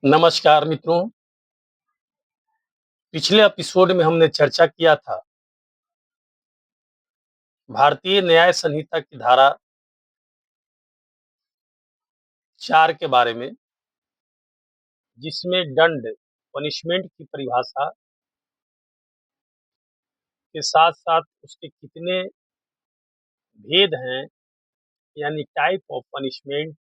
नमस्कार मित्रों, पिछले एपिसोड में हमने चर्चा किया था भारतीय न्याय संहिता की धारा 4 के बारे में, जिसमें दंड, पनिशमेंट की परिभाषा के साथ-साथ उसके कितने भेद हैं, यानी टाइप ऑफ पनिशमेंट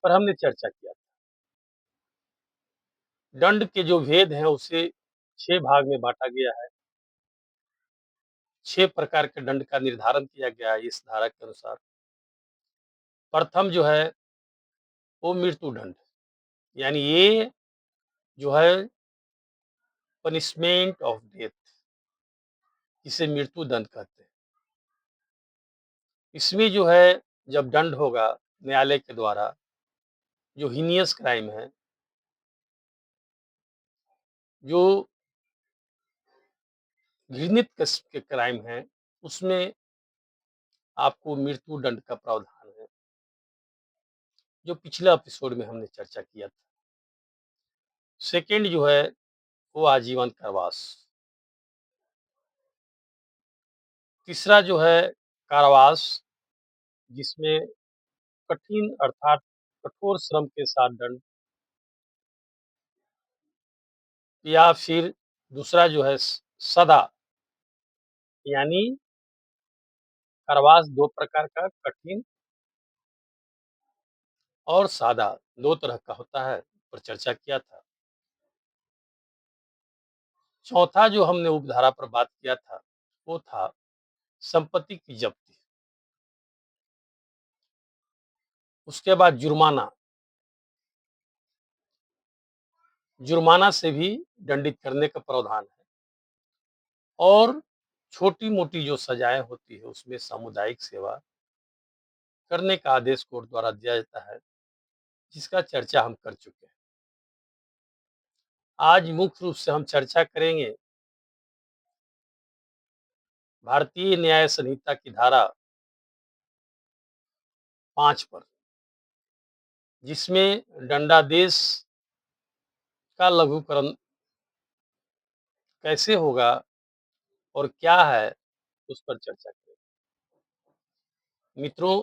पर हमने चर्चा किया। दंड के जो भेद हैं उसे 6 भाग में बाँटा गया है। 6 प्रकार के दंड का निर्धारण किया गया है इस धारा के अनुसार। प्रथम जो है वो मृत्यु दंड, यानी ये जो है पनिशमेंट ऑफ डेथ, इसे मृत्यु दंड कहते हैं। इसमें जो है जब दंड होगा न्यायालय के द्वारा, जो हीनियस क्राइम है, जो घृणित किस्म के क्राइम है, उसमें आपको मृत्यु दंड का प्रावधान है, जो पिछले एपिसोड में हमने चर्चा किया था। सेकंड जो है वो आजीवन कारावास। तीसरा जो है कारावास, जिसमें कठिन अर्थात कठोर श्रम के साथ दंड, या फिर दूसरा जो है सदा, यानी कारावास 2 प्रकार का, कठिन और सादा 2 तरह का होता है, पर चर्चा किया था। चौथा जो हमने उपधारा पर बात किया था, वो था संपत्ति की जब्ती। उसके बाद जुर्माना, जुर्माना से भी दंडित करने का प्रावधान है। और छोटी-मोटी जो सजाएँ होती है, उसमें सामुदायिक सेवा करने का आदेश कोर्ट द्वारा दिया जाता है, जिसका चर्चा हम कर चुके हैं। आज मुख्य रूप से हम चर्चा करेंगे भारतीय न्याय संहिता की धारा 5 पर, जिसमें दंडादेश का लघुकरण कैसे होगा और क्या है, उस पर चर्चा करें। मित्रों,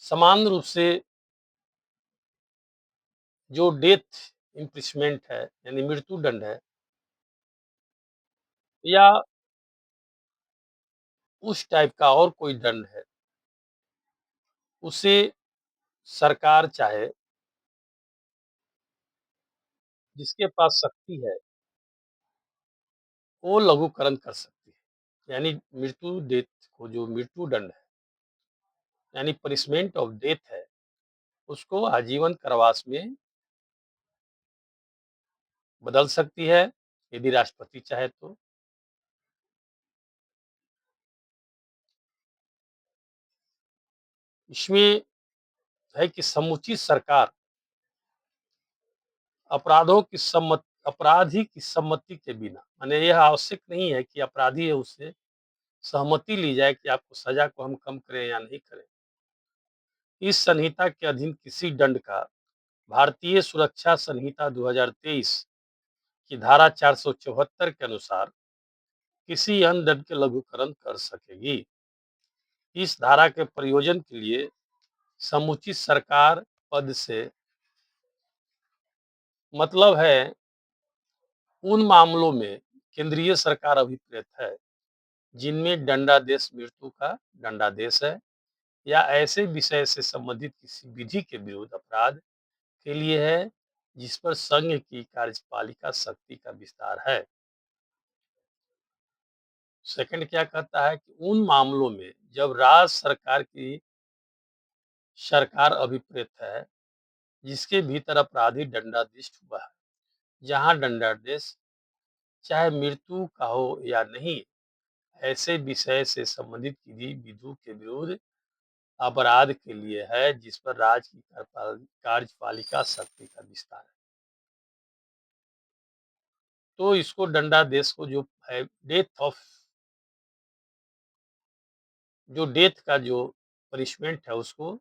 समान रूप से जो डेथ इम्प्रिजमेंट है, यानी मृत्यु दंड है, या उस टाइप का और कोई दंड है, उसे सरकार चाहे, जिसके पास शक्ति है, वो लघुकरण कर सकती है। यानी मृत्यु डेथ को, जो मृत्यु दंड है, यानी पनिशमेंट ऑफ डेथ है, उसको आजीवन कारावास में बदल सकती है, यदि राष्ट्रपति चाहे तो। इसमें है कि समुचित सरकार अपराधी की सम्मति के बिना, माने यह आवश्यक नहीं है कि अपराधी है उससे सहमति ली जाए कि आपको सजा को हम कम करें या नहीं करें। इस संहिता के अधीन किसी दंड का भारतीय सुरक्षा संहिता 2023 की धारा 474 के अनुसार किसी अन्य दंड के लघुकरण कर सकेगी। इस धारा के प्रयोजन के लिए समुचित सरकार पद से मतलब है उन मामलों में केंद्रीय सरकार अभिप्रेत है जिनमें दंडादेश मृत्यु का दंडादेश है, या ऐसे विषय से संबंधित किसी विधि के विरुद्ध अपराध के लिए है जिस पर संघ की कार्यपालिका शक्ति का विस्तार है। सेकंड क्या कहता है कि उन मामलों में जब राज्य सरकार की सरकार अभिप्रेत है जिसके भीतर अपराधी दंडाधीश हुआ है, जहां दंडादेश चाहे मृत्यु का हो या नहीं, ऐसे विषय से संबंधित किसी विधि के विरुद्ध अपराध के लिए है जिस पर राज्य की कार्यपालिका शक्ति का विस्तार है। तो इसको दंडादेश को, जो है डेथ का जो पनिशमेंट है, उसको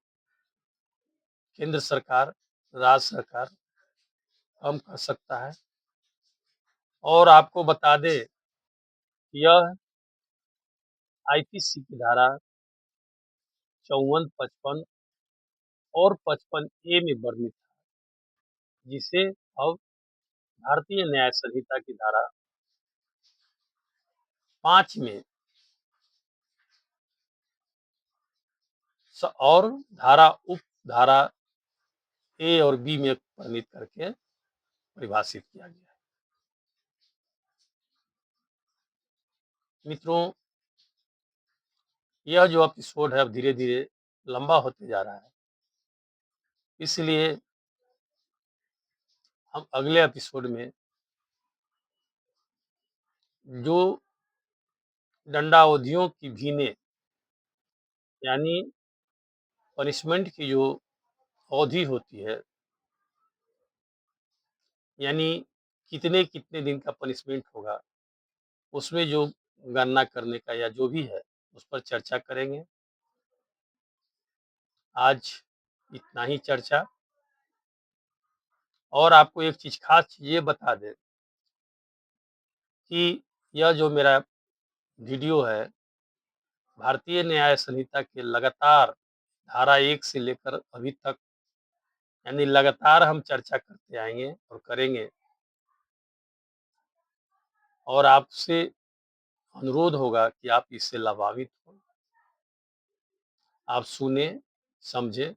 केंद्र सरकार, राज्य सरकार कम कर सकता है। और आपको बता दें, यह आईपीसी की धारा 54, 55 और 55 ए में वर्णित, जिसे अब भारतीय न्याय संहिता की धारा 5 में और उप धारा ए और बी में वर्णित करके परिभाषित किया गया है। मित्रों, यह जो एपिसोड है अब धीरे धीरे लंबा होते जा रहा है, इसलिए हम अगले एपिसोड में जो दंडावधियों की भीने, यानी पनिशमेंट की जो अवधि होती है, यानी कितने कितने दिन का पनिशमेंट होगा, उसमें जो गणना करने का या जो भी है, उस पर चर्चा करेंगे। आज इतना ही चर्चा। और आपको एक चीज, खास चीज ये बता दें कि यह जो मेरा वीडियो है, भारतीय न्याय संहिता के लगातार धारा 1 से लेकर अभी तक, यानी लगातार हम चर्चा करते आएंगे और करेंगे। और आपसे अनुरोध होगा कि आप इससे लाभान्वित हों, आप सुने, समझे।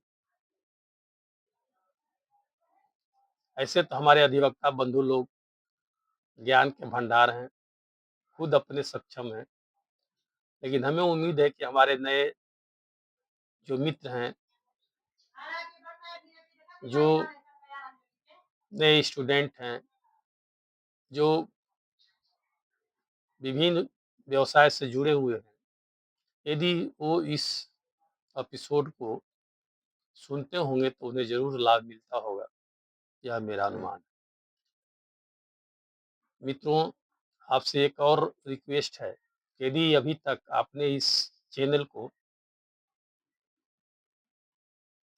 ऐसे तो हमारे अधिवक्ता बंधु लोग ज्ञान के भंडार हैं, खुद अपने सक्षम हैं, लेकिन हमें उम्मीद है कि हमारे नए जो मित्र हैं, जो नए स्टूडेंट हैं, जो विभिन्न व्यवसाय से जुड़े हुए हैं, यदि वो इस एपिसोड को सुनते होंगे तो उन्हें ज़रूर लाभ मिलता होगा, यह मेरा अनुमान है। मित्रों, आपसे एक और रिक्वेस्ट है, यदि अभी तक आपने इस चैनल को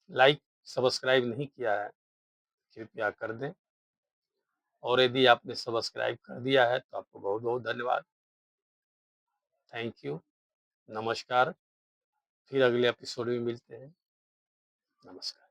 लाइक, सब्सक्राइब नहीं किया है, कृपया कर दें। और यदि आपने सब्सक्राइब कर दिया है तो आपको बहुत बहुत धन्यवाद। थैंक यू, नमस्कार। फिर अगले एपिसोड में मिलते हैं। नमस्कार।